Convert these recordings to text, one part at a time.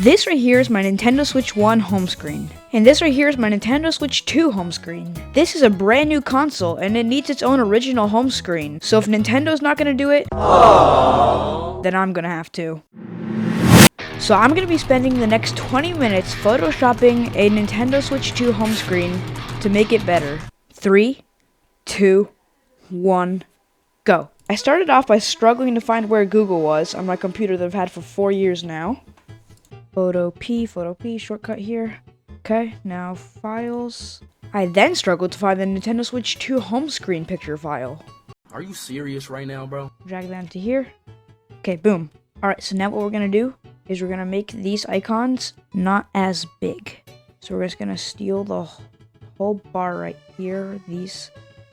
This right here is my Nintendo Switch 1 home screen. And this right here is my Nintendo Switch 2 home screen. This is a brand new console and it needs its own original home screen. So if Nintendo's not gonna do it, then I'm gonna have to. So I'm gonna be spending the next 20 minutes photoshopping a Nintendo Switch 2 home screen to make it better. 3, 2, 1, go. I started off by struggling to find where Google was on my computer that I've had for 4 years now. Photo P, shortcut here. Okay, now files. I then struggled to find the Nintendo Switch 2 home screen picture file. Are you serious right now, bro? Drag that into here. Okay, boom. Alright, so now what we're gonna do is we're gonna make these icons not as big. So we're just gonna steal the whole bar right here, these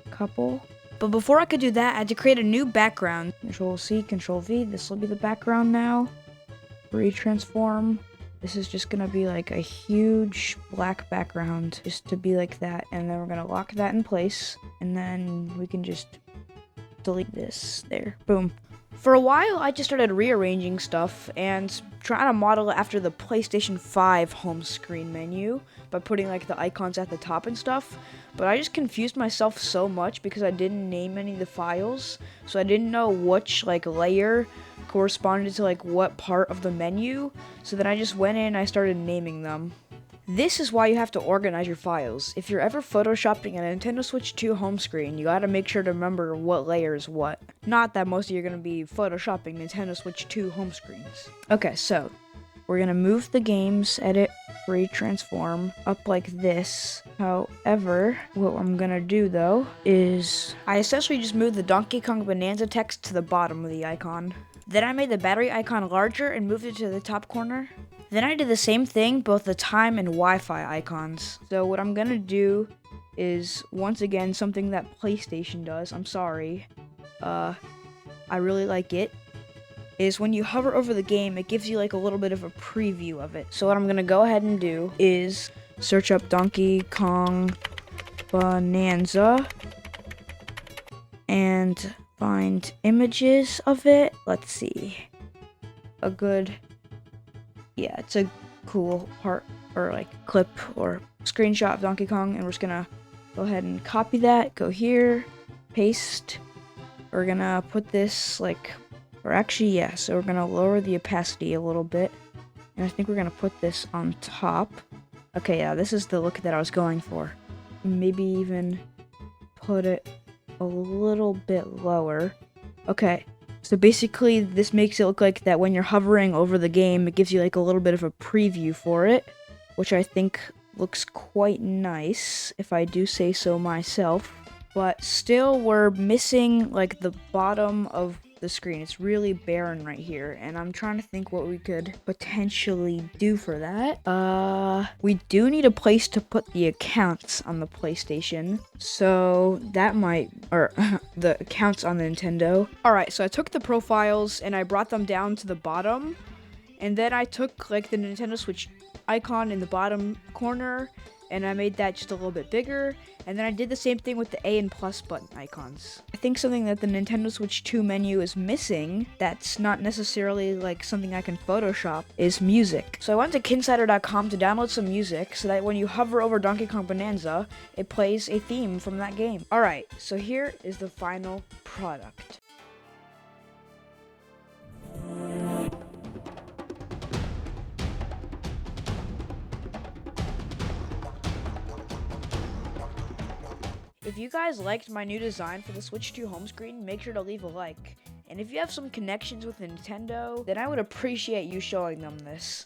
couple. But before I could do that, I had to create a new background. Control C, Control V, this will be the background now. Retransform. This is just gonna be like a huge black background, just to be like that. And then we're gonna lock that in place. And then we can just delete this. There, boom. For a while, I just started rearranging stuff and trying to model it after the PlayStation 5 home screen menu by putting like the icons at the top and stuff. But I just confused myself so much because I didn't name any of the files, so I didn't know which like layer corresponded to like what part of the menu. So then I just went in and I started naming them. This is why you have to organize your files. If you're ever photoshopping a Nintendo Switch 2 home screen, you gotta make sure to remember what layer is what. Not that most of you are gonna be photoshopping Nintendo Switch 2 home screens. Okay, so we're gonna move the games, edit, retransform up like this. However, what I'm gonna do though is I essentially just moved the Donkey Kong Bonanza text to the bottom of the icon. Then I made the battery icon larger and moved it to the top corner. Then I did the same thing, both the time and Wi-Fi icons. So what I'm gonna do is, once again, something that PlayStation does, I'm sorry, I really like it, is when you hover over the game, it gives you like a little bit of a preview of it. So what I'm gonna go ahead and do is search up Donkey Kong Bonanza and find images of it. Let's see. Yeah, it's a cool part or like clip or screenshot of Donkey Kong, and we're just gonna go ahead and copy that, go here, paste. We're gonna put this like, or actually, yeah, so we're gonna lower the opacity a little bit, and I think we're gonna put this on top. Okay, yeah, this is the look that I was going for. Maybe even put it a little bit lower. Okay. So basically, this makes it look like that when you're hovering over the game, it gives you like a little bit of a preview for it, which I think looks quite nice, if I do say so myself. But still, we're missing like the bottom of the screen. It's really barren right here, and I'm trying to think what we could potentially do for that. We do need a place to put the accounts on the PlayStation, so that might, or the accounts on the Nintendo. Alright, so I took the profiles and I brought them down to the bottom, and then I took like the Nintendo Switch icon in the bottom corner and I made that just a little bit bigger, and then I did the same thing with the A and plus button icons. I think something that the Nintendo Switch 2 menu is missing, that's not necessarily like something I can Photoshop, is music. So I went to kinsider.com to download some music so that when you hover over Donkey Kong Bonanza, it plays a theme from that game. Alright, so here is the final product. If you guys liked my new design for the Switch 2 home screen, make sure to leave a like. And if you have some connections with Nintendo, then I would appreciate you showing them this.